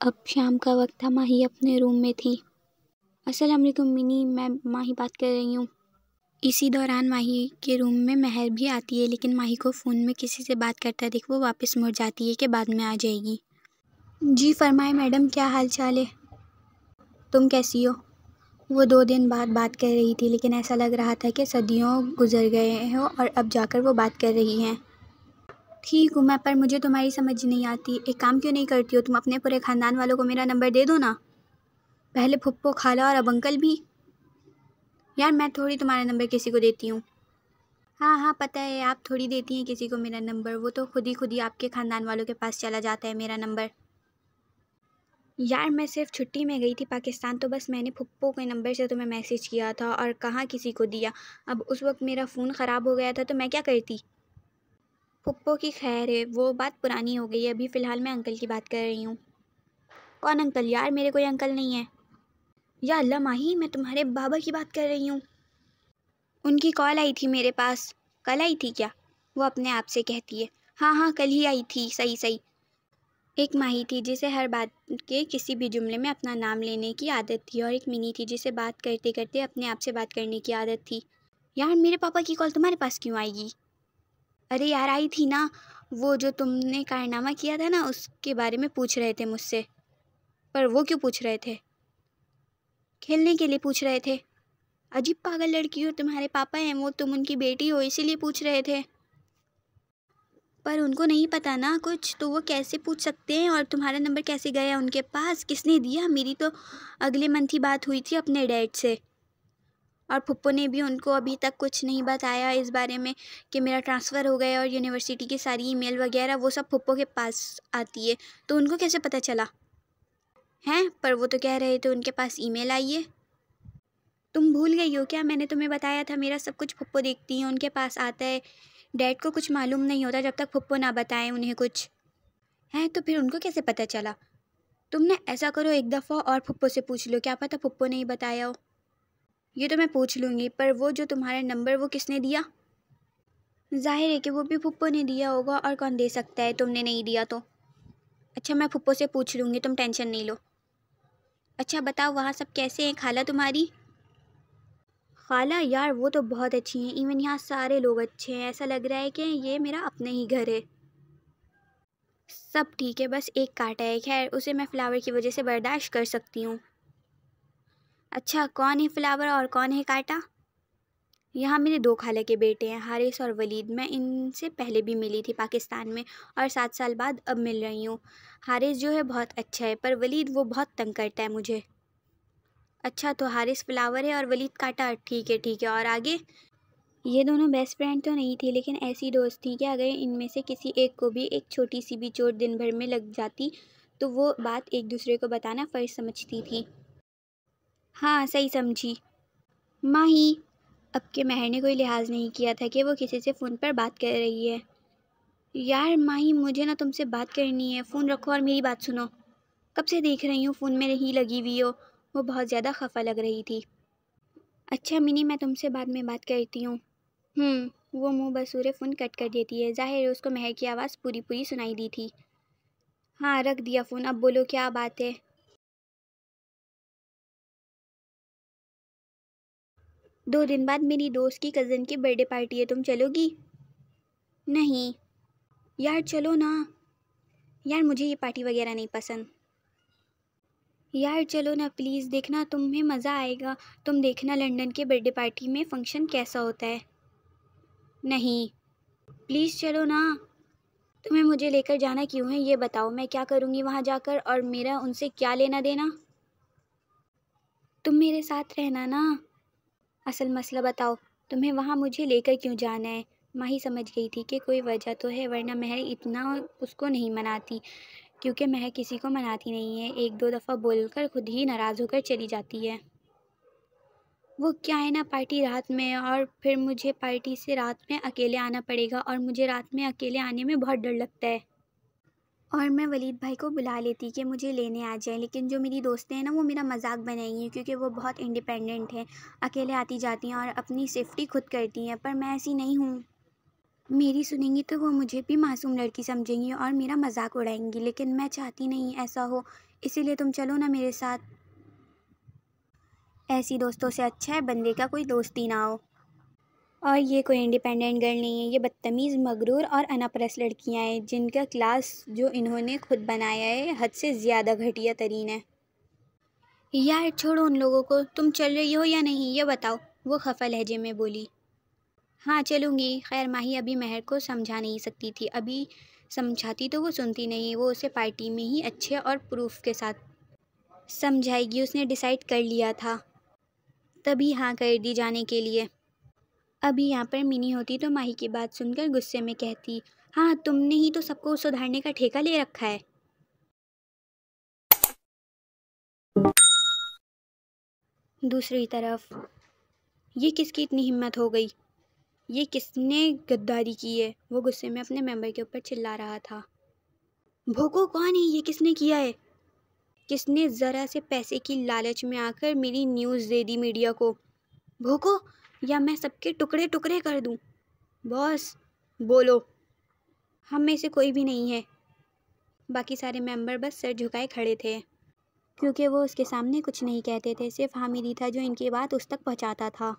अब शाम का वक्त था। माही अपने रूम में थी। अस्सलाम वालेकुम मिनी, मैं माही बात कर रही हूँ। इसी दौरान माही के रूम में महर भी आती है, लेकिन माही को फ़ोन में किसी से बात करता देख वो वापस मुड़ जाती है कि बाद में आ जाएगी। जी फरमाए मैडम, क्या हाल चाल है? तुम कैसी हो? वो 2 दिन बाद बात कर रही थी, लेकिन ऐसा लग रहा था कि सदियों गुजर गए हो और अब जाकर वो बात कर रही हैं। ठीक हूँ मैं, पर मुझे तुम्हारी समझ नहीं आती। एक काम क्यों नहीं करती हो तुम? अपने पूरे ख़ानदान वालों को मेरा नंबर दे दो ना। पहले फुप्पो, खाला और अब अंकल भी। यार मैं थोड़ी तुम्हारा नंबर किसी को देती हूँ। हाँ हाँ पता है, आप थोड़ी देती हैं किसी को मेरा नंबर। वो तो खुद ही आपके ख़ानदान वालों के पास चला जाता है मेरा नंबर। यार मैं सिर्फ छुट्टी में गई थी पाकिस्तान, तो बस मैंने फुप्पो के नंबर से तुम्हें मैसेज किया था और कहाँ किसी को दिया। अब उस वक्त मेरा फ़ोन ख़राब हो गया था तो मैं क्या करती। फुप्पो की खैर है, वो बात पुरानी हो गई है। अभी फ़िलहाल मैं अंकल की बात कर रही हूँ। कौन अंकल? यार मेरे कोई अंकल नहीं है। या अल्लाह माही, मैं तुम्हारे बाबा की बात कर रही हूँ। उनकी कॉल आई थी मेरे पास। कल आई थी क्या? वो अपने आप से कहती है। हाँ हाँ कल ही आई थी। सही सही। एक माही थी जिसे हर बात के किसी भी जुमले में अपना नाम लेने की आदत थी, और एक मिनी थी जिसे बात करते करते अपने आप से बात करने की आदत थी। यार मेरे पापा की कॉल तुम्हारे पास क्यों आएगी? अरे यार आई थी ना, वो जो तुमने कारनामा किया था ना उसके बारे में पूछ रहे थे मुझसे। पर वो क्यों पूछ रहे थे? खेलने के लिए पूछ रहे थे। अजीब पागल लड़की हो, तुम्हारे पापा हैं वो, तुम उनकी बेटी हो, इसीलिए पूछ रहे थे। पर उनको नहीं पता ना कुछ, तो वो कैसे पूछ सकते हैं? और तुम्हारा नंबर कैसे गया उनके पास? किसने दिया? मेरी तो अगले मंथ ही बात हुई थी अपने डैड से, और फुप्पो ने भी उनको अभी तक कुछ नहीं बताया इस बारे में कि मेरा ट्रांसफ़र हो गया, और यूनिवर्सिटी की सारी ईमेल वगैरह वो सब फुप्पो के पास आती है। तो उनको कैसे पता चला? हैं, पर वो तो कह रहे थे उनके पास ईमेल आई है। तुम भूल गई हो क्या? मैंने तुम्हें बताया था मेरा सब कुछ फुप्पो देखती हैं, उनके पास आता है। डैड को कुछ मालूम नहीं होता जब तक फुप्पो ना बताएं उन्हें कुछ। हैं, तो फिर उनको कैसे पता चला? तुमने ऐसा करो, एक दफ़ा और फुप्पो से पूछ लो, क्या पता फुप्पो ने ही बताया हो। ये तो मैं पूछ लूँगी, पर वो जो तुम्हारा नंबर वो किसने दिया? जाहिर है कि वो भी फुप्पो ने दिया होगा, और कौन दे सकता है तुमने नहीं दिया तो। अच्छा मैं फुप्पो से पूछ लूँगी, तुम टेंशन नहीं लो। अच्छा बताओ वहाँ सब कैसे हैं? खाला तुम्हारी? खाला यार वो तो बहुत अच्छी हैं, इवन यहाँ सारे लोग अच्छे हैं। ऐसा लग रहा है कि ये मेरा अपना ही घर है। सब ठीक है, बस एक कांटा है, खैर उसे मैं फ्लावर की वजह से बर्दाश्त कर सकती हूँ। अच्छा कौन है फ्लावर और कौन है कांटा? यहाँ मेरे 2 खाला के बेटे हैं, हारिस और वलीद। मैं इनसे पहले भी मिली थी पाकिस्तान में, और 7 साल बाद अब मिल रही हूँ। हारिस जो है बहुत अच्छा है, पर वलीद वो बहुत तंग करता है मुझे। अच्छा तो हारिस फ्लावर है और वलीद कांटा, ठीक है ठीक है। और आगे? ये दोनों बेस्ट फ्रेंड तो नहीं थी, लेकिन ऐसी दोस्त थी कि अगर इनमें से किसी एक को भी एक छोटी सी भी चोट दिन भर में लग जाती तो वो बात एक दूसरे को बताना फ़र्ज समझती थी। हाँ सही समझी। माही, अब के महर ने कोई लिहाज नहीं किया था कि वो किसी से फ़ोन पर बात कर रही है। यार माही मुझे ना तुमसे बात करनी है, फ़ोन रखो और मेरी बात सुनो। कब से देख रही हूँ फ़ोन में ही लगी हुई हो। वो बहुत ज़्यादा खफा लग रही थी। अच्छा मिनी, मैं तुमसे बाद में बात करती हूँ। वो मुंह बसूरे फ़ोन कट कर देती है। ज़ाहिर है उसको महर की आवाज़ पूरी पूरी सुनाई दी थी। हाँ रख दिया फ़ोन, अब बोलो क्या बात है? 2 दिन बाद मेरी दोस्त की कज़न की बर्थडे पार्टी है, तुम चलोगी? नहीं। यार चलो ना। यार मुझे ये पार्टी वगैरह नहीं पसंद। यार चलो ना प्लीज़, देखना तुम्हें मज़ा आएगा। तुम देखना लंदन के बर्थडे पार्टी में फ़ंक्शन कैसा होता है। नहीं प्लीज़ चलो ना। तुम्हें मुझे लेकर जाना क्यों है ये बताओ, मैं क्या करूँगी वहाँ जाकर, और मेरा उनसे क्या लेना देना? तुम मेरे साथ रहना ना। असल मसला बताओ, तुम्हें वहाँ मुझे लेकर क्यों जाना है? माही समझ गई थी कि कोई वजह तो है, वरना महर इतना उसको नहीं मनाती, क्योंकि महर किसी को मनाती नहीं है। 1-2 दफ़ा बोलकर खुद ही नाराज़ होकर चली जाती है। वो क्या है ना, पार्टी रात में है, और फिर मुझे पार्टी से रात में अकेले आना पड़ेगा, और मुझे रात में अकेले आने में बहुत डर लगता है। और मैं वलीद भाई को बुला लेती कि मुझे लेने आ जाए, लेकिन जो मेरी दोस्तें हैं ना वो मेरा मजाक बनाएंगी, क्योंकि वो बहुत इंडिपेंडेंट हैं, अकेले आती जाती हैं और अपनी सेफ्टी खुद करती हैं, पर मैं ऐसी नहीं हूँ। मेरी सुनेंगी तो वो मुझे भी मासूम लड़की समझेंगी और मेरा मजाक उड़ाएंगी, लेकिन मैं चाहती नहीं ऐसा हो, इसीलिए तुम चलो ना मेरे साथ। ऐसी दोस्तों से अच्छा है बंदे का कोई दोस्त ही ना हो। और ये कोई इंडिपेंडेंट गर्ल नहीं है, ये बदतमीज़, मगरूर और अनपढ़ लड़कियां हैं जिनका क्लास जो इन्होंने खुद बनाया है हद से ज़्यादा घटिया तरीन है। यार छोड़ो उन लोगों को, तुम चल रही हो या नहीं ये बताओ, वो खफा लहजे में बोली। हाँ चलूँगी। खैर माही अभी महर को समझा नहीं सकती थी, अभी समझाती तो वो सुनती नहीं, वो उसे पार्टी में ही अच्छे और प्रूफ के साथ समझाएगी, उसने डिसाइड कर लिया था, तभी हाँ कर दी जाने के लिए। अभी यहाँ पर मिनी होती तो माही की बात सुनकर गुस्से में कहती, हाँ तुमने ही तो सबको सुधारने का ठेका ले रखा है। दूसरी तरफ ये किसकी इतनी हिम्मत हो गई, ये किसने गद्दारी की है, वो गुस्से में अपने मेंबर के ऊपर चिल्ला रहा था। भोको कौन है, ये किसने किया है, किसने ज़रा से पैसे की लालच में आकर मेरी न्यूज़ दे दी मीडिया को। भोको या मैं सबके टुकड़े टुकड़े कर दूं। बॉस बोलो। हम में से कोई भी नहीं है। बाकी सारे मेंबर बस सर झुकाए खड़े थे, क्योंकि वो उसके सामने कुछ नहीं कहते थे, सिर्फ हामिद था जो इनकी बात उस तक पहुंचाता था।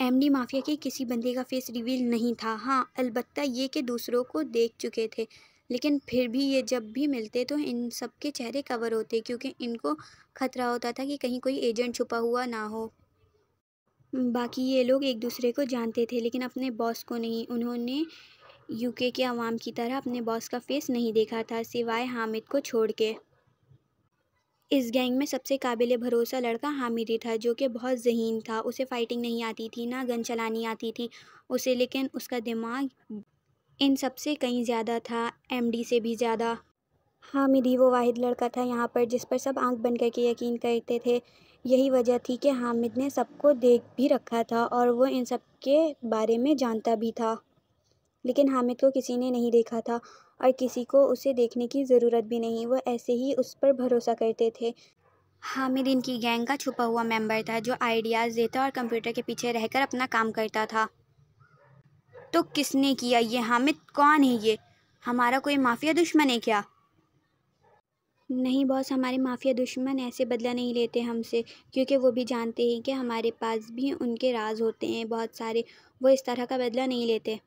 एमडी माफिया के किसी बंदे का फेस रिवील नहीं था, हाँ अलबत्ता ये कि दूसरों को देख चुके थे, लेकिन फिर भी ये जब भी मिलते तो इन सब के चेहरे कवर होते, क्योंकि इनको खतरा होता था कि कहीं कोई एजेंट छुपा हुआ ना हो। बाकी ये लोग एक दूसरे को जानते थे, लेकिन अपने बॉस को नहीं। उन्होंने यूके के अवाम की तरह अपने बॉस का फेस नहीं देखा था, सिवाय हामिद को छोड़ के। इस गैंग में सबसे काबिल भरोसा लड़का हामिद ही था, जो कि बहुत ज़हीन था। उसे फाइटिंग नहीं आती थी, ना गन चलानी आती थी उसे, लेकिन उसका दिमाग इन सब से कहीं ज़्यादा था, एमडी से भी ज़्यादा। हामिद ही वो वाहिद लड़का था यहाँ पर जिस पर सब आंख बंद करके यकीन करते थे। यही वजह थी कि हामिद ने सबको देख भी रखा था और वो इन सब के बारे में जानता भी था, लेकिन हामिद को किसी ने नहीं देखा था और किसी को उसे देखने की ज़रूरत भी नहीं, वो ऐसे ही उस पर भरोसा करते थे। हामिद इनकी गैंग का छुपा हुआ मेंबर था, जो आइडियाज़ देता और कंप्यूटर के पीछे रहकर अपना काम करता था। तो किसने किया ये, हामिद कौन है ये, हमारा कोई माफिया दुश्मन है क्या? नहीं बॉस, हमारे माफिया दुश्मन ऐसे बदला नहीं लेते हमसे, क्योंकि वो भी जानते हैं कि हमारे पास भी उनके राज होते हैं बहुत सारे, वो इस तरह का बदला नहीं लेते।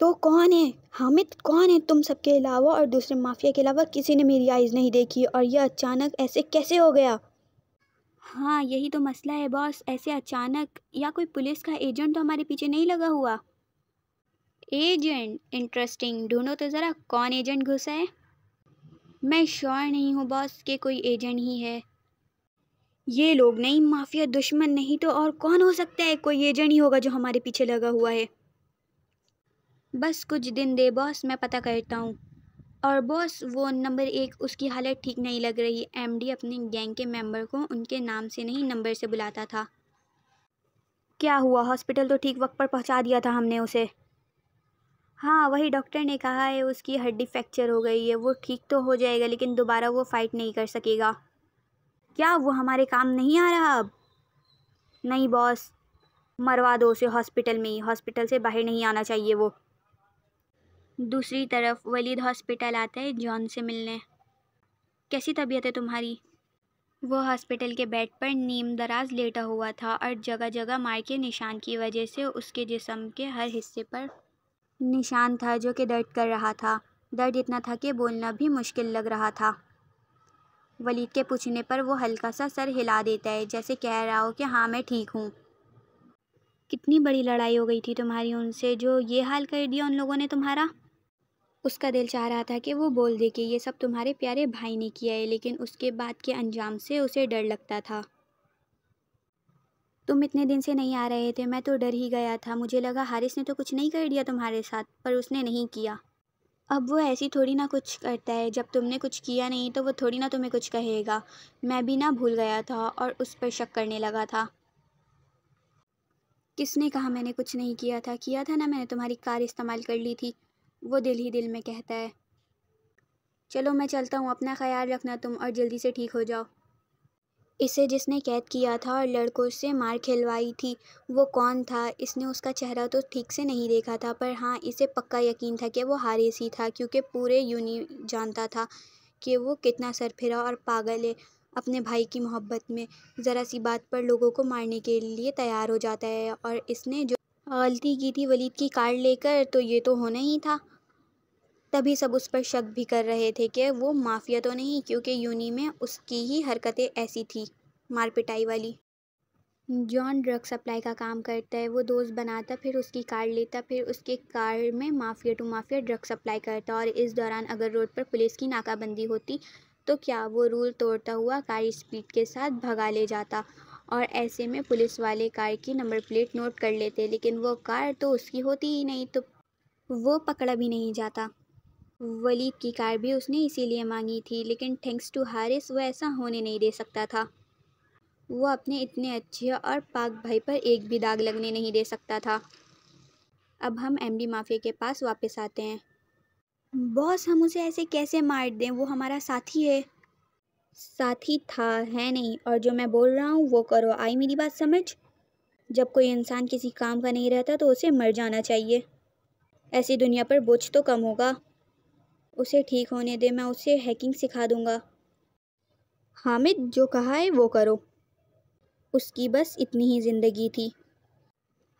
तो कौन है हामिद, कौन है तुम सबके अलावा और दूसरे माफिया के अलावा किसी ने मेरी आइज़ नहीं देखी, और यह अचानक ऐसे कैसे हो गया? हाँ यही तो मसला है बॉस, ऐसे अचानक, या कोई पुलिस का एजेंट तो हमारे पीछे नहीं लगा हुआ? एजेंट, इंटरेस्टिंग, ढूंढो तो ज़रा कौन एजेंट घुसा है। मैं श्योर नहीं हूँ बॉस कि कोई एजेंट ही है। ये लोग नहीं, माफिया दुश्मन नहीं तो और कौन हो सकता है, कोई एजेंट ही होगा जो हमारे पीछे लगा हुआ है। बस कुछ दिन दे बॉस, मैं पता करता हूँ। और बॉस वो नंबर 1, उसकी हालत ठीक नहीं लग रही। एमडी अपने गैंग के मेंबर को उनके नाम से नहीं नंबर से बुलाता था। क्या हुआ, हॉस्पिटल तो ठीक वक्त पर पहुँचा दिया था हमने उसे। हाँ वही डॉक्टर ने कहा है उसकी हड्डी फ्रैक्चर हो गई है, वो ठीक तो हो जाएगा लेकिन दोबारा वो फाइट नहीं कर सकेगा। क्या वो हमारे काम नहीं आ रहा अब? नहीं बॉस, मरवा दो उसे हॉस्पिटल में ही, हॉस्पिटल से बाहर नहीं आना चाहिए वो। दूसरी तरफ वलीद हॉस्पिटल आता है जॉन से मिलने। कैसी तबीयत है तुम्हारी? वो हॉस्पिटल के बेड पर नीम दराज लेटा हुआ था और जगह जगह मार के निशान की वजह से उसके जिस्म के हर हिस्से पर निशान था, जो कि दर्द कर रहा था। दर्द इतना था कि बोलना भी मुश्किल लग रहा था। वलीद के पूछने पर वो हल्का सा सर हिला देता है, जैसे कह रहा हो कि हाँ मैं ठीक हूँ। कितनी बड़ी लड़ाई हो गई थी तुम्हारी उनसे, जो ये हाल कर दिया उन लोगों ने तुम्हारा? उसका दिल चाह रहा था कि वो बोल दे कि ये सब तुम्हारे प्यारे भाई ने किया है, लेकिन उसके बाद के अंजाम से उसे डर लगता था। तुम इतने दिन से नहीं आ रहे थे, मैं तो डर ही गया था, मुझे लगा हारिस ने तो कुछ नहीं कर दिया तुम्हारे साथ, पर उसने नहीं किया। अब वो ऐसी थोड़ी ना कुछ करता है, जब तुमने कुछ किया नहीं तो वो थोड़ी ना तुम्हें कुछ कहेगा। मैं भी ना भूल गया था और उस पर शक करने लगा था। किसने कहा मैंने कुछ नहीं किया था? किया था ना, मैंने तुम्हारी कार इस्तेमाल कर ली थी, वो दिल ही दिल में कहता है। चलो मैं चलता हूँ, अपना ख्याल रखना तुम और जल्दी से ठीक हो जाओ। इसे जिसने कैद किया था और लड़कों से मार खिलवाई थी वो कौन था? इसने उसका चेहरा तो ठीक से नहीं देखा था, पर हाँ इसे पक्का यकीन था कि वो हारिस ही था, क्योंकि पूरे यूनी जानता था कि वो कितना सरफिरा और पागल है अपने भाई की मोहब्बत में। ज़रा सी बात पर लोगों को मारने के लिए तैयार हो जाता है, और इसने जो गलती की थी वलीद की कार लेकर, तो ये तो होना ही था। तभी सब उस पर शक भी कर रहे थे कि वो माफिया तो नहीं, क्योंकि यूनी में उसकी ही हरकतें ऐसी थी, मार पिटाई वाली। जॉन ड्रग सप्लाई का काम करता है, वो दोस्त बनाता, फिर उसकी कार लेता, फिर उसके कार में mafia to mafia drug supply करता, और इस दौरान अगर रोड पर पुलिस की नाकाबंदी होती तो क्या वो रूल तोड़ता हुआ कार स्पीड के साथ भगा ले जाता, और ऐसे में पुलिस वाले कार की नंबर प्लेट नोट कर लेते, लेकिन वो कार तो उसकी होती ही नहीं, तो वो पकड़ा भी नहीं जाता। वलीद की कार भी उसने इसीलिए मांगी थी, लेकिन थैंक्स टू हारिस वो ऐसा होने नहीं दे सकता था। वो अपने इतने अच्छे और पाक भाई पर एक भी दाग लगने नहीं दे सकता था। अब हम एमडी माफिया के पास वापस आते हैं। बॉस, हम उसे ऐसे कैसे मार दें? वो हमारा साथी है। साथी था, है नहीं, और जो मैं बोल रहा हूँ वो करो। आई मेरी बात समझ? जब कोई इंसान किसी काम का नहीं रहता तो उसे मर जाना चाहिए। ऐसी दुनिया पर बोझ तो कम होगा। उसे ठीक होने दे, मैं उसे हैकिंग सिखा दूंगा। हामिद, जो कहा है वो करो। उसकी बस इतनी ही ज़िंदगी थी।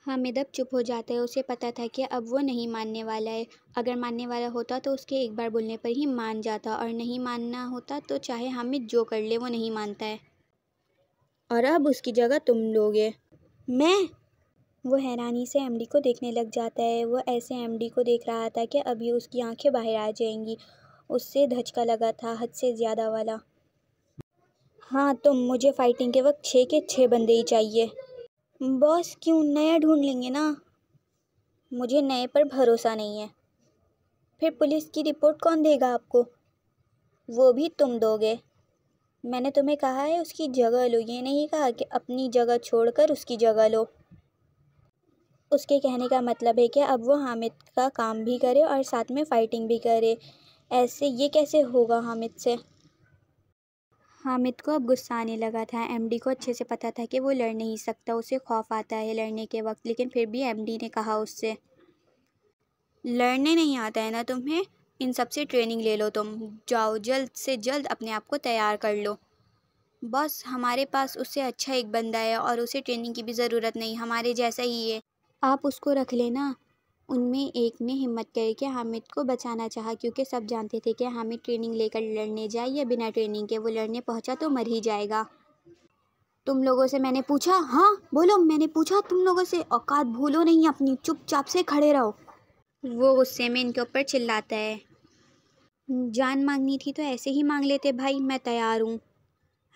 हामिद अब चुप हो जाता है। उसे पता था कि अब वो नहीं मानने वाला है। अगर मानने वाला होता तो उसके एक बार बोलने पर ही मान जाता, और नहीं मानना होता तो चाहे हामिद जो कर ले वो नहीं मानता है। और अब उसकी जगह तुम लोगे। मैं? वो हैरानी से एमडी को देखने लग जाता है। वो ऐसे एमडी को देख रहा था कि अभी उसकी आंखें बाहर आ जाएंगी। उससे धचका लगा था, हद से ज़्यादा वाला। हाँ मुझे फाइटिंग के वक्त 6 के 6 बंदे ही चाहिए। बॉस, क्यों? नया ढूंढ लेंगे ना। मुझे नए पर भरोसा नहीं है। फिर पुलिस की रिपोर्ट कौन देगा आपको? वो भी तुम दोगे। मैंने तुम्हें कहा है उसकी जगह लो, ये नहीं कहा कि अपनी जगह छोड़कर उसकी जगह लो। उसके कहने का मतलब है कि अब वो हामिद का काम भी करे और साथ में फ़ाइटिंग भी करे। ऐसे ये कैसे होगा हामिद से? हामिद को अब गुस्सा आने लगा था। एमडी को अच्छे से पता था कि वो लड़ नहीं सकता, उसे खौफ आता है लड़ने के वक्त, लेकिन फिर भी एमडी ने कहा उससे, लड़ने नहीं आता है ना तुम्हें? इन सब से ट्रेनिंग ले लो। तुम जाओ, जल्द से जल्द अपने आप को तैयार कर लो। बॉस, हमारे पास उससे अच्छा एक बंदा है और उसे ट्रेनिंग की भी ज़रूरत नहीं, हमारे जैसा ही है। आप उसको रख लेना। उनमें एक ने हिम्मत करके हामिद को बचाना चाहा, क्योंकि सब जानते थे कि हामिद ट्रेनिंग लेकर लड़ने जाए या बिना ट्रेनिंग के वो लड़ने पहुंचा तो मर ही जाएगा। तुम लोगों से मैंने पूछा? हाँ बोलो, मैंने पूछा तुम लोगों से? औकात भूलो नहीं अपनी, चुपचाप से खड़े रहो। वो गुस्से में इनके ऊपर चिल्लाता है, जान मांगनी थी तो ऐसे ही मांग लेते भाई, मैं तैयार हूँ।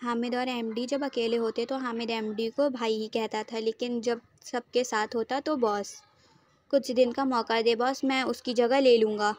हामिद और एमडी जब अकेले होते तो हामिद एमडी को भाई ही कहता था, लेकिन जब सबके साथ होता तो बॉस। कुछ दिन का मौका दे बॉस, मैं उसकी जगह ले लूँगा।